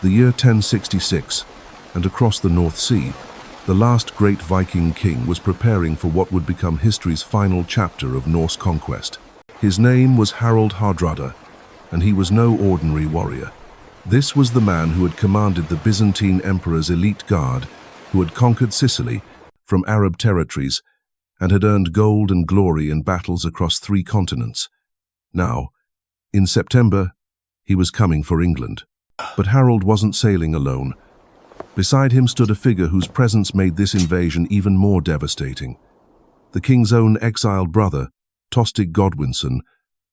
The year 1066, and across the North Sea, the last great Viking king was preparing for what would become history's final chapter of Norse conquest. His name was Harald Hardrada, and he was no ordinary warrior. This was the man who had commanded the Byzantine emperor's elite guard, who had conquered Sicily from Arab territories and had earned gold and glory in battles across 3 continents. Now, in September, he was coming for England. But Harald wasn't sailing alone. Beside him stood a figure whose presence made this invasion even more devastating. The king's own exiled brother, Tostig Godwinson,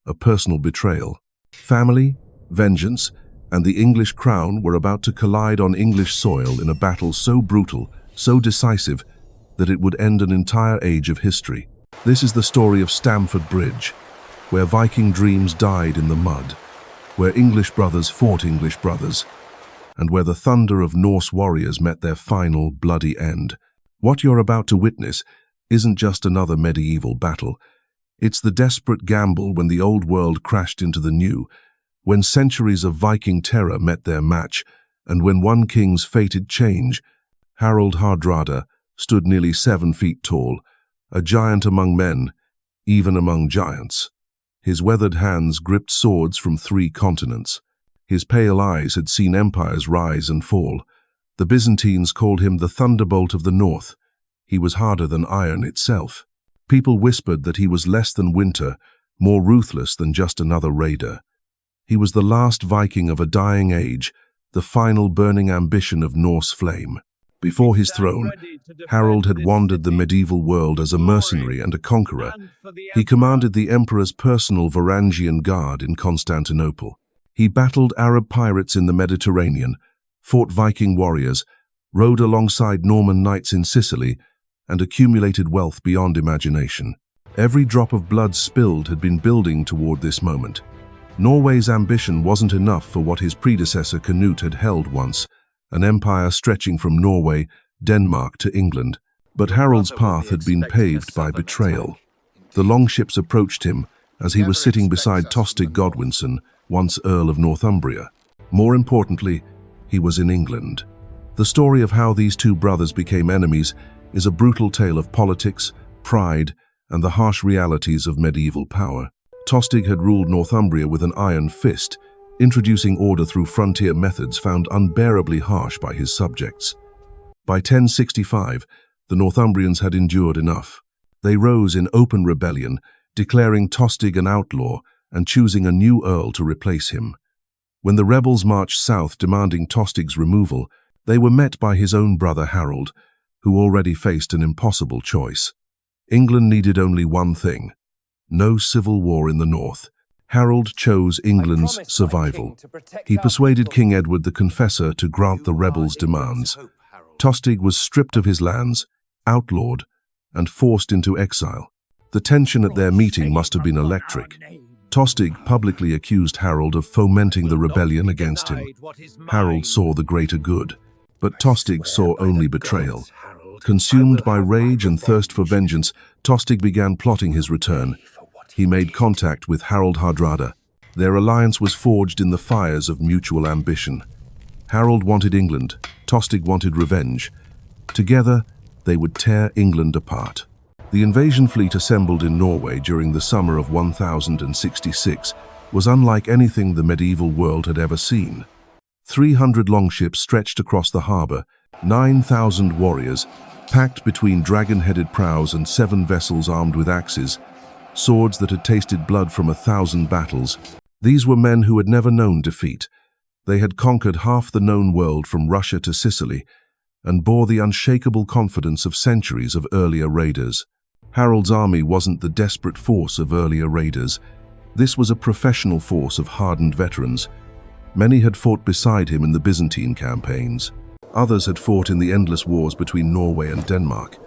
a personal betrayal. Family, vengeance, and the English crown were about to collide on English soil in a battle so brutal, so decisive, that it would end an entire age of history. This is the story of Stamford Bridge, where Viking dreams died in the mud, where English brothers fought English brothers, and where the thunder of Norse warriors met their final, bloody end. What you're about to witness isn't just another medieval battle. It's the desperate gamble when the old world crashed into the new, when centuries of Viking terror met their match, and when one king's fated change, Harald Hardrada, stood nearly 7 feet tall, a giant among men, even among giants. His weathered hands gripped swords from 3 continents. His pale eyes had seen empires rise and fall. The Byzantines called him the Thunderbolt of the North. He was harder than iron itself. People whispered that he was less than winter, more ruthless than just another raider. He was the last Viking of a dying age, the final burning ambition of Norse flame. Before his throne, Harald had wandered the medieval world as a mercenary and a conqueror. He commanded the emperor's personal Varangian guard in Constantinople. He battled Arab pirates in the Mediterranean, fought Viking warriors, rode alongside Norman knights in Sicily, and accumulated wealth beyond imagination. Every drop of blood spilled had been building toward this moment. Norway's ambition wasn't enough for what his predecessor Canute had held once, an empire stretching from Norway, Denmark to England. But Harald's path had been paved by betrayal. The longships approached him as he was sitting beside Tostig Godwinson, once Earl of Northumbria. More importantly, he was in England. The story of how these 2 brothers became enemies is a brutal tale of politics, pride, and the harsh realities of medieval power. Tostig had ruled Northumbria with an iron fist, introducing order through frontier methods found unbearably harsh by his subjects. By 1065, the Northumbrians had endured enough. They rose in open rebellion, declaring Tostig an outlaw and choosing a new earl to replace him. When the rebels marched south demanding Tostig's removal, they were met by his own brother Harald, who already faced an impossible choice. England needed only one thing: no civil war in the north. Harald chose England's survival. He persuaded King Edward the Confessor to grant the rebels' demands. Tostig was stripped of his lands, outlawed, and forced into exile. The tension at their meeting must have been electric. Tostig publicly accused Harald of fomenting the rebellion against him. Harald saw the greater good, but Tostig saw only betrayal. Consumed by rage and thirst for vengeance, Tostig began plotting his return. He made contact with Harald Hardrada. Their alliance was forged in the fires of mutual ambition. Harald wanted England, Tostig wanted revenge. Together, they would tear England apart. The invasion fleet assembled in Norway during the summer of 1066 was unlike anything the medieval world had ever seen. 300 longships stretched across the harbor, 9,000 warriors, packed between dragon-headed prows and 7 vessels armed with axes, swords that had tasted blood from 1,000 battles. These were men who had never known defeat. They had conquered half the known world from Russia to Sicily, and bore the unshakable confidence of centuries of earlier raiders. Harald's army wasn't the desperate force of earlier raiders. This was a professional force of hardened veterans. Many had fought beside him in the Byzantine campaigns. Others had fought in the endless wars between Norway and Denmark.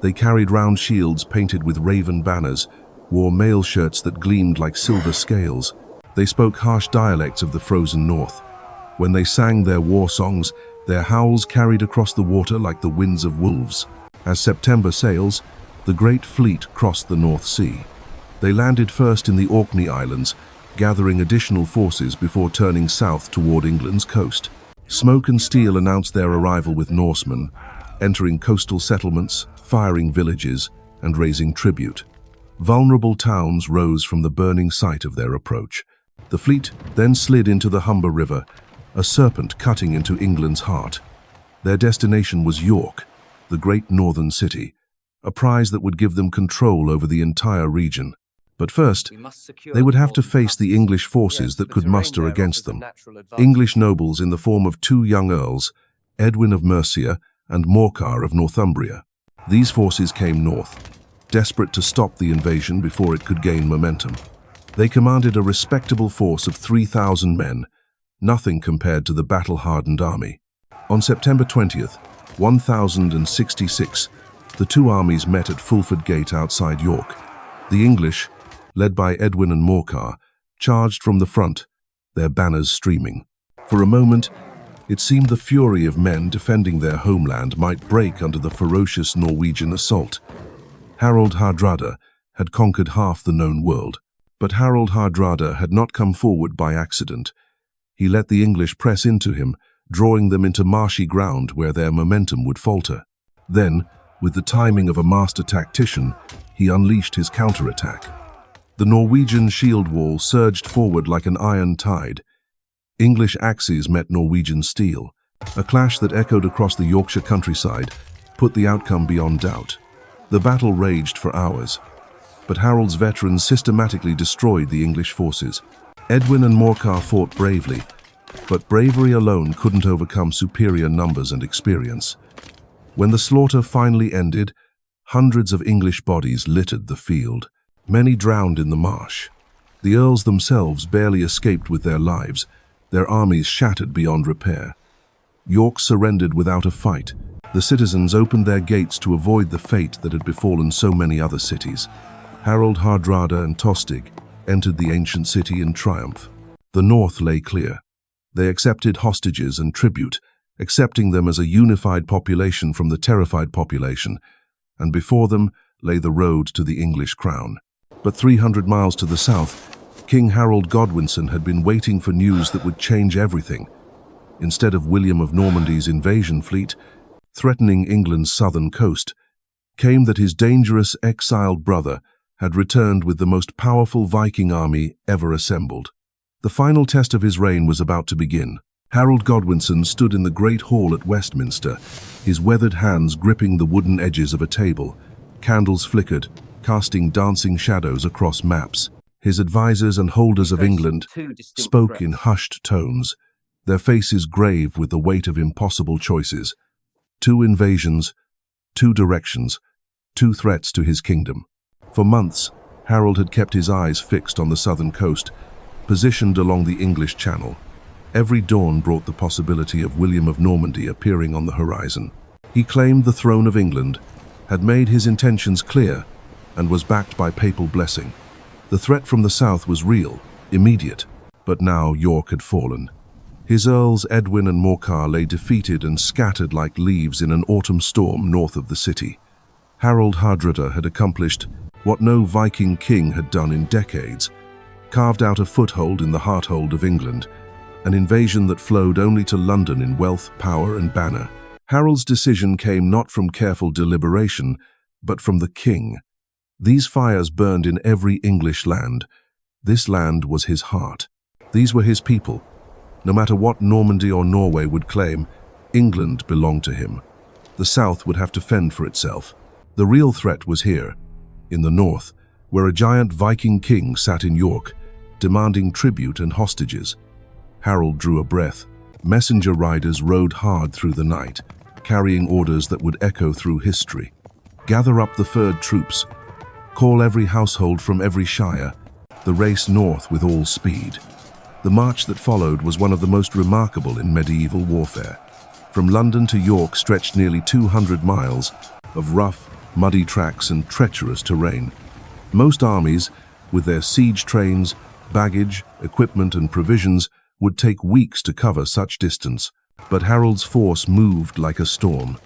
They carried round shields painted with raven banners, wore mail shirts that gleamed like silver scales. They spoke harsh dialects of the frozen north. When they sang their war songs, their howls carried across the water like the winds of wolves. As September sails, the great fleet crossed the North Sea. They landed first in the Orkney Islands, gathering additional forces before turning south toward England's coast. Smoke and steel announced their arrival with Norsemen, entering coastal settlements, firing villages, and raising tribute. Vulnerable towns rose from the burning sight of their approach. The fleet then slid into the Humber River, a serpent cutting into England's heart. Their destination was York, the great northern city, a prize that would give them control over the entire region. But first, they would have to face the English forces that could muster against them. English nobles in the form of two young earls, Edwin of Mercia and Morcar of Northumbria. These forces came north, desperate to stop the invasion before it could gain momentum. They commanded a respectable force of 3,000 men, nothing compared to the battle-hardened army. On September 20th, 1066, the two armies met at Fulford Gate outside York. The English, led by Edwin and Morcar, charged from the front, their banners streaming. For a moment, it seemed the fury of men defending their homeland might break under the ferocious Norwegian assault. Harald Hardrada had conquered half the known world. But Harald Hardrada had not come forward by accident. He let the English press into him, drawing them into marshy ground where their momentum would falter. Then, with the timing of a master tactician, he unleashed his counterattack. The Norwegian shield wall surged forward like an iron tide. English axes met Norwegian steel. A clash that echoed across the Yorkshire countryside put the outcome beyond doubt. The battle raged for hours, but Harold's veterans systematically destroyed the English forces. Edwin and Morcar fought bravely, but bravery alone couldn't overcome superior numbers and experience. When the slaughter finally ended, hundreds of English bodies littered the field. Many drowned in the marsh. The earls themselves barely escaped with their lives, their armies shattered beyond repair. York surrendered without a fight. The citizens opened their gates to avoid the fate that had befallen so many other cities. Harald Hardrada and Tostig entered the ancient city in triumph. The north lay clear. They accepted hostages and tribute, accepting them as a unified population from the terrified population, and before them lay the road to the English crown. But 300 miles to the south, King Harald Godwinson had been waiting for news that would change everything. Instead of William of Normandy's invasion fleet, threatening England's southern coast, came that his dangerous exiled brother had returned with the most powerful Viking army ever assembled. The final test of his reign was about to begin. Harald Godwinson stood in the great hall at Westminster, his weathered hands gripping the wooden edges of a table. Candles flickered, casting dancing shadows across maps. His advisors and holders of England spoke in hushed tones, their faces grave with the weight of impossible choices. 2 invasions, 2 directions, 2 threats to his kingdom. For months, Harold had kept his eyes fixed on the southern coast, positioned along the English Channel. Every dawn brought the possibility of William of Normandy appearing on the horizon. He claimed the throne of England, had made his intentions clear, and was backed by papal blessing. The threat from the south was real, immediate, but now York had fallen. His earls Edwin and Morcar lay defeated and scattered like leaves in an autumn storm north of the city. Harald Hardrada had accomplished what no Viking king had done in decades, carved out a foothold in the hearthold of England, an invasion that flowed only to London in wealth, power, and banner. Harold's decision came not from careful deliberation, but from the king. These fires burned in every English land. This land was his heart. These were his people. No matter what Normandy or Norway would claim, England belonged to him. The south would have to fend for itself. The real threat was here, in the north, where a giant Viking king sat in York, demanding tribute and hostages. Harold drew a breath. Messenger riders rode hard through the night, carrying orders that would echo through history. Gather up the furred troops. Call every household from every shire. The race north with all speed. The march that followed was one of the most remarkable in medieval warfare. From London to York stretched nearly 200 miles of rough, muddy tracks and treacherous terrain. Most armies, with their siege trains, baggage, equipment and provisions, would take weeks to cover such distance. But Harold's force moved like a storm.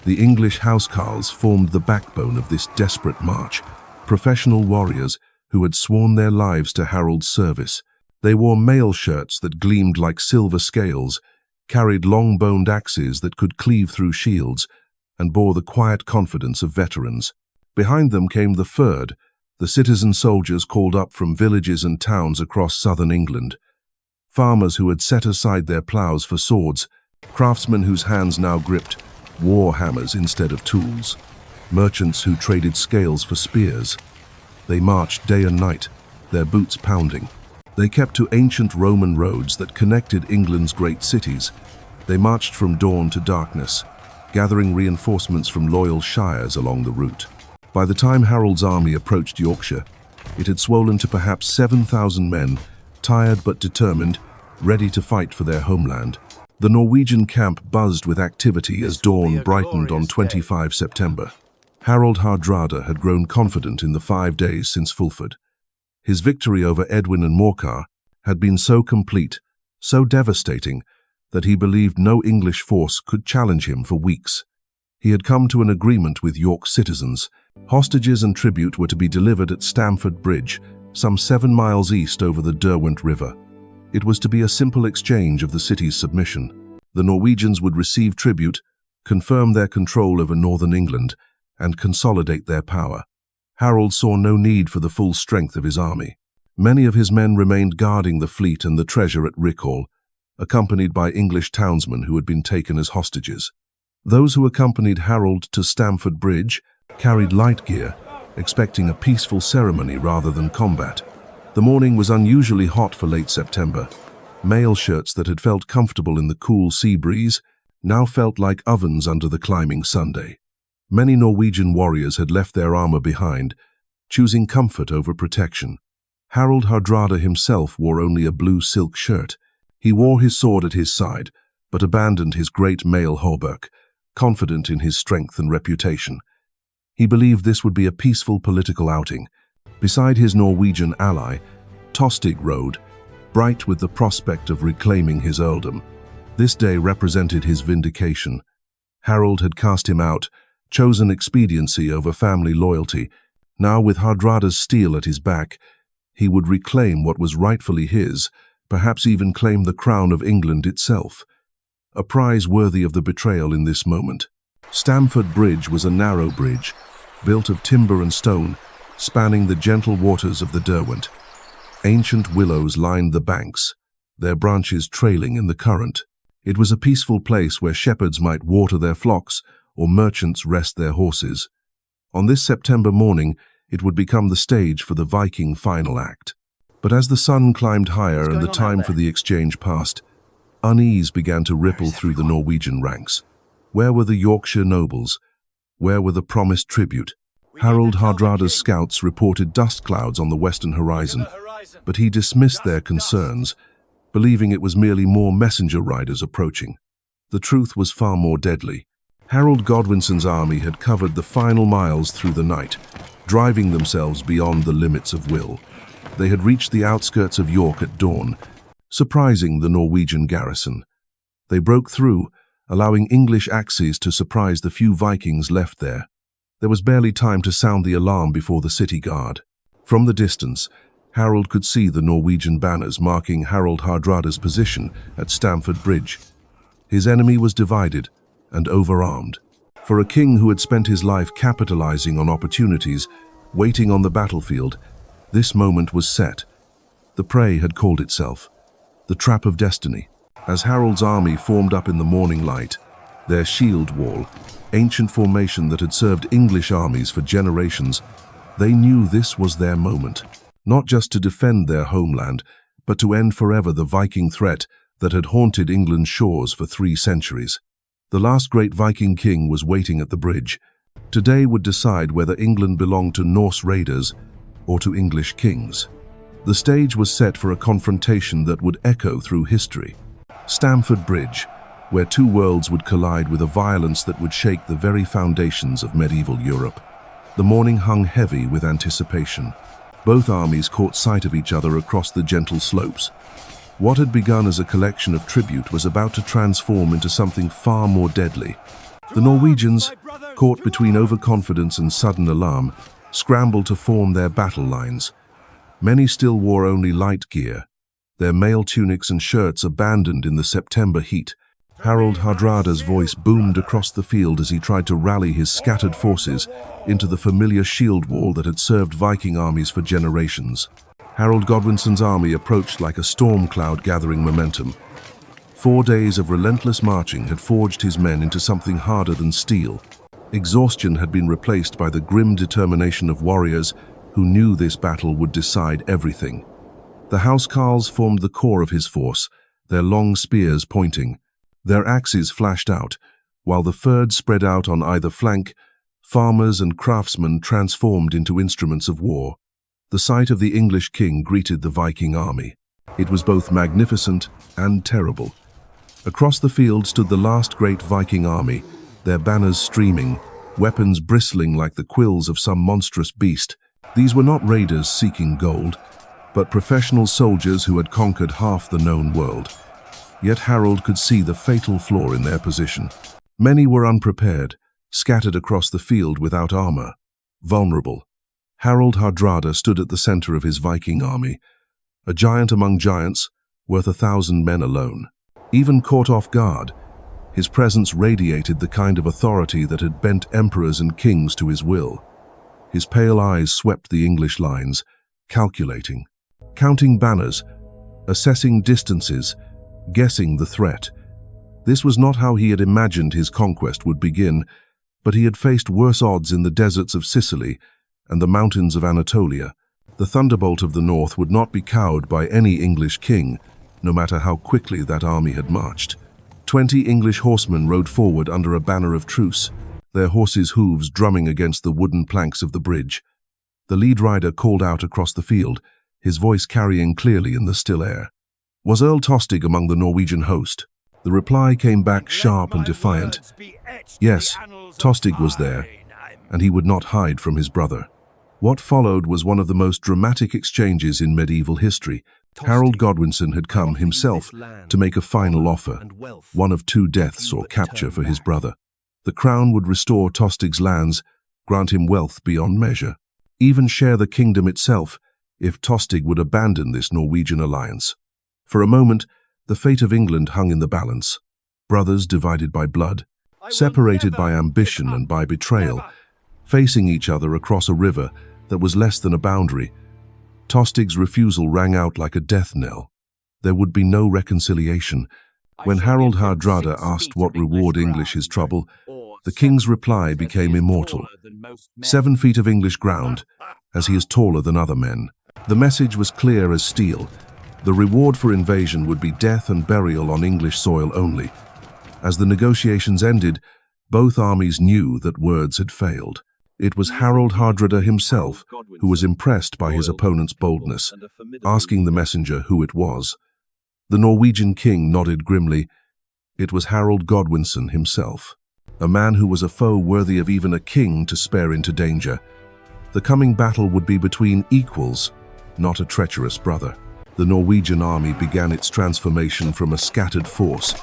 The English housecarls formed the backbone of this desperate march, professional warriors who had sworn their lives to Harold's service. They wore mail shirts that gleamed like silver scales, carried long-boned axes that could cleave through shields, and bore the quiet confidence of veterans. Behind them came the Fyrd, the citizen soldiers called up from villages and towns across southern England. Farmers who had set aside their ploughs for swords, craftsmen whose hands now gripped war hammers instead of tools, merchants who traded scales for spears. They marched day and night, their boots pounding. They kept to ancient Roman roads that connected England's great cities. They marched from dawn to darkness, gathering reinforcements from loyal shires along the route. By the time Harold's army approached Yorkshire, it had swollen to perhaps 7,000 men, tired but determined, ready to fight for their homeland. The Norwegian camp buzzed with activity as dawn brightened on 25 September. Harald Hardrada had grown confident in the 5 days since Fulford. His victory over Edwin and Morcar had been so complete, so devastating, that he believed no English force could challenge him for weeks. He had come to an agreement with York citizens. Hostages and tribute were to be delivered at Stamford Bridge, some 7 miles east over the Derwent River. It was to be a simple exchange of the city's submission. The Norwegians would receive tribute, confirm their control over northern England, and consolidate their power. Harold saw no need for the full strength of his army. Many of his men remained guarding the fleet and the treasure at Rickhall, accompanied by English townsmen who had been taken as hostages. Those who accompanied Harold to Stamford Bridge carried light gear, expecting a peaceful ceremony rather than combat. The morning was unusually hot for late September. Mail shirts that had felt comfortable in the cool sea breeze now felt like ovens under the climbing Sunday. Many Norwegian warriors had left their armor behind, choosing comfort over protection. Harald Hardrada himself wore only a blue silk shirt. He wore his sword at his side, but abandoned his great mail hauberk, confident in his strength and reputation. He believed this would be a peaceful political outing. Beside his Norwegian ally, Tostig rode, bright with the prospect of reclaiming his earldom. This day represented his vindication. Harold had cast him out, chosen expediency over family loyalty. Now, with Hardrada's steel at his back, he would reclaim what was rightfully his, perhaps even claim the crown of England itself. A prize worthy of the betrayal in this moment. Stamford Bridge was a narrow bridge, built of timber and stone, spanning the gentle waters of the Derwent. Ancient willows lined the banks, their branches trailing in the current. It was a peaceful place where shepherds might water their flocks or merchants rest their horses. On this September morning, it would become the stage for the Viking final act. But as the sun climbed higher and the time for the exchange passed, unease began to ripple through the Norwegian ranks. Where were the Yorkshire nobles? Where were the promised tribute? Harald Hardrada's scouts reported dust clouds on the western horizon, but he dismissed their concerns, believing it was merely more messenger riders approaching. The truth was far more deadly. Harald Godwinson's army had covered the final miles through the night, driving themselves beyond the limits of will. They had reached the outskirts of York at dawn, surprising the Norwegian garrison. They broke through, allowing English axes to surprise the few Vikings left there. There was barely time to sound the alarm before the city guard. From the distance, Harold could see the Norwegian banners marking Harald Hardrada's position at Stamford Bridge. His enemy was divided and overarmed. For a king who had spent his life capitalizing on opportunities, waiting on the battlefield, this moment was set. The prey had called itself, the trap of destiny. As Harold's army formed up in the morning light, their shield wall, ancient formation that had served English armies for generations, they knew this was their moment, not just to defend their homeland, but to end forever the Viking threat that had haunted England's shores for 3 centuries. The last great Viking king was waiting at the bridge. Today would decide whether England belonged to Norse raiders or to English kings. The stage was set for a confrontation that would echo through history. Stamford Bridge, where 2 worlds would collide with a violence that would shake the very foundations of medieval Europe. The morning hung heavy with anticipation. Both armies caught sight of each other across the gentle slopes. What had begun as a collection of tribute was about to transform into something far more deadly. The Norwegians, caught between overconfidence and sudden alarm, scrambled to form their battle lines. Many still wore only light gear, their mail tunics and shirts abandoned in the September heat. Harald Hardrada's voice boomed across the field as he tried to rally his scattered forces into the familiar shield wall that had served Viking armies for generations. Harald Godwinson's army approached like a storm cloud gathering momentum. 4 days of relentless marching had forged his men into something harder than steel. Exhaustion had been replaced by the grim determination of warriors who knew this battle would decide everything. The housecarls formed the core of his force, their long spears pointing. Their axes flashed out, while the Fyrd spread out on either flank. Farmers and craftsmen transformed into instruments of war. The sight of the English king greeted the Viking army. It was both magnificent and terrible. Across the field stood the last great Viking army, their banners streaming, weapons bristling like the quills of some monstrous beast. These were not raiders seeking gold, but professional soldiers who had conquered half the known world. Yet Harald could see the fatal flaw in their position. Many were unprepared, scattered across the field without armor, vulnerable. Harald Hardrada stood at the center of his Viking army, a giant among giants, worth 1,000 men alone. Even caught off guard, his presence radiated the kind of authority that had bent emperors and kings to his will. His pale eyes swept the English lines, calculating, counting banners, assessing distances, guessing the threat. This was not how he had imagined his conquest would begin, but he had faced worse odds in the deserts of Sicily and the mountains of Anatolia. The Thunderbolt of the North would not be cowed by any English king, no matter how quickly that army had marched. 20 English horsemen rode forward under a banner of truce, their horses' hooves drumming against the wooden planks of the bridge. The lead rider called out across the field, his voice carrying clearly in the still air. Was Earl Tostig among the Norwegian host? The reply came back sharp and defiant. Yes, Tostig was there, and he would not hide from his brother. What followed was one of the most dramatic exchanges in medieval history. Harald Godwinson had come himself to make a final offer, one of 2 deaths or capture for his brother. The crown would restore Tostig's lands, grant him wealth beyond measure, even share the kingdom itself if Tostig would abandon this Norwegian alliance. For a moment, the fate of England hung in the balance. Brothers divided by blood, separated by ambition and by betrayal, facing each other across a river that was less than a boundary. Tostig's refusal rang out like a death knell. There would be no reconciliation. When Harald Hardrada asked what reward English his trouble, the king's reply became immortal. 7 feet of English ground, as he is taller than other men. The message was clear as steel. The reward for invasion would be death and burial on English soil only. As the negotiations ended, both armies knew that words had failed. It was Harald Hardrada himself who was impressed by his opponent's boldness, asking the messenger who it was. The Norwegian king nodded grimly. It was Harald Godwinson himself, a man who was a foe worthy of even a king to spare into danger. The coming battle would be between equals, not a treacherous brother. The Norwegian army began its transformation from a scattered force.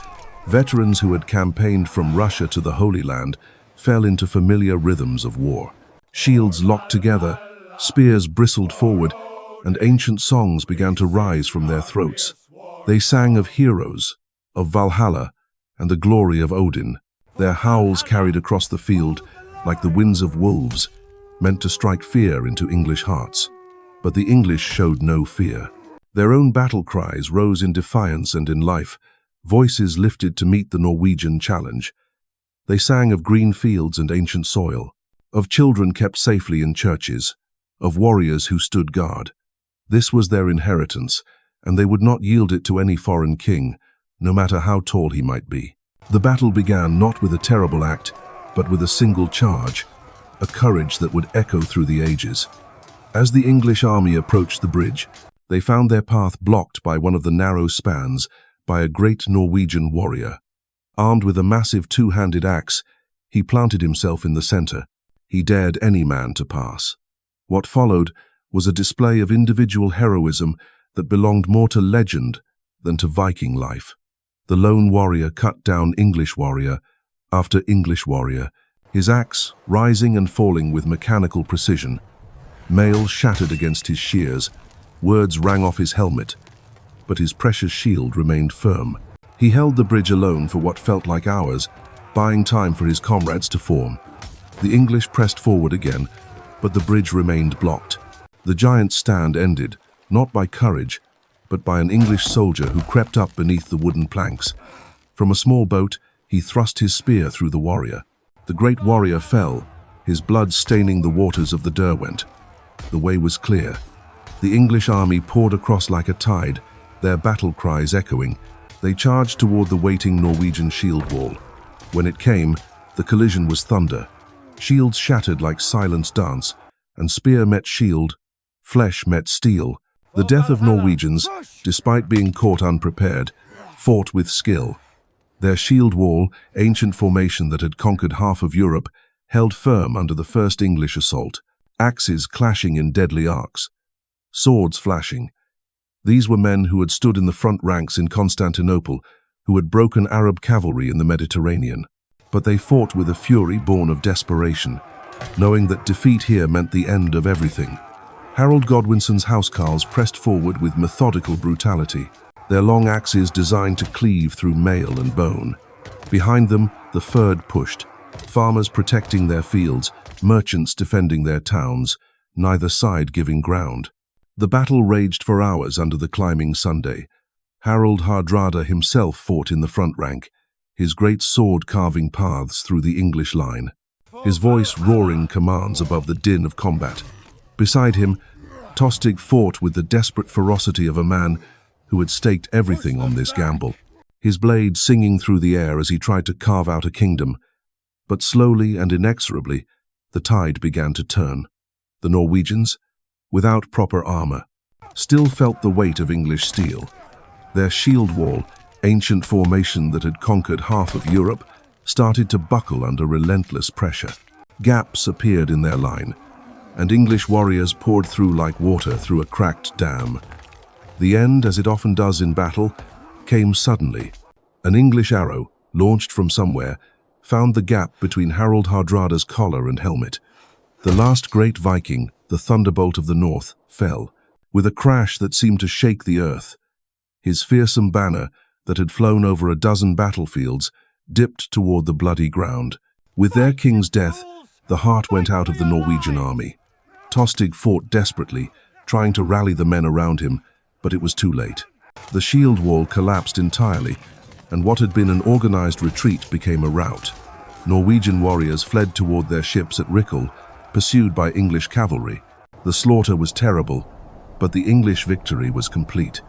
Veterans who had campaigned from Russia to the Holy Land fell into familiar rhythms of war. Shields locked together, spears bristled forward, and ancient songs began to rise from their throats. They sang of heroes, of Valhalla, and the glory of Odin. Their howls carried across the field like the winds of wolves, meant to strike fear into English hearts. But the English showed no fear. Their own battle cries rose in defiance and in life, voices lifted to meet the Norwegian challenge. They sang of green fields and ancient soil, of children kept safely in churches, of warriors who stood guard. This was their inheritance, and they would not yield it to any foreign king, no matter how tall he might be. The battle began not with a terrible act, but with a single charge, a courage that would echo through the ages. As the English army approached the bridge, they found their path blocked by one of the narrow spans by a great Norwegian warrior. Armed with a massive 2-handed axe, he planted himself in the center. He dared any man to pass. What followed was a display of individual heroism that belonged more to legend than to Viking life. The lone warrior cut down English warrior after English warrior, his axe rising and falling with mechanical precision. Mail shattered against his shears, words rang off his helmet, but his precious shield remained firm. He held the bridge alone for what felt like hours, buying time for his comrades to form. The English pressed forward again, but the bridge remained blocked. The giant's stand ended, not by courage, but by an English soldier who crept up beneath the wooden planks. From a small boat, he thrust his spear through the warrior. The great warrior fell, his blood staining the waters of the Derwent. The way was clear. The English army poured across like a tide, their battle cries echoing. They charged toward the waiting Norwegian shield wall. When it came, the collision was thunder. Shields shattered like silence dance, and spear met shield, flesh met steel. The death of Norwegians, despite being caught unprepared, fought with skill. Their shield wall, ancient formation that had conquered half of Europe, held firm under the first English assault, axes clashing in deadly arcs, swords flashing. These were men who had stood in the front ranks in Constantinople, who had broken Arab cavalry in the Mediterranean. But they fought with a fury born of desperation, knowing that defeat here meant the end of everything. Harald Godwinson's housecarls pressed forward with methodical brutality, their long axes designed to cleave through mail and bone. Behind them, the Fyrd pushed, farmers protecting their fields, merchants defending their towns, neither side giving ground. The battle raged for hours under the climbing Sunday. Harald Hardrada himself fought in the front rank, his great sword carving paths through the English line, his voice roaring commands above the din of combat. Beside him, Tostig fought with the desperate ferocity of a man who had staked everything on this gamble, his blade singing through the air as he tried to carve out a kingdom. But slowly and inexorably, the tide began to turn. The Norwegians, without proper armor, still felt the weight of English steel. Their shield wall, ancient formation that had conquered half of Europe, started to buckle under relentless pressure. Gaps appeared in their line, and English warriors poured through like water through a cracked dam. The end, as it often does in battle, came suddenly. An English arrow, launched from somewhere, found the gap between Harald Hardrada's collar and helmet. The last great Viking, the Thunderbolt of the North, fell, with a crash that seemed to shake the earth. His fearsome banner, that had flown over a dozen battlefields, dipped toward the bloody ground. With their king's death, the heart went out of the Norwegian army. Tostig fought desperately, trying to rally the men around him, but it was too late. The shield wall collapsed entirely, and what had been an organized retreat became a rout. Norwegian warriors fled toward their ships at Rickel, pursued by English cavalry. The slaughter was terrible, but the English victory was complete.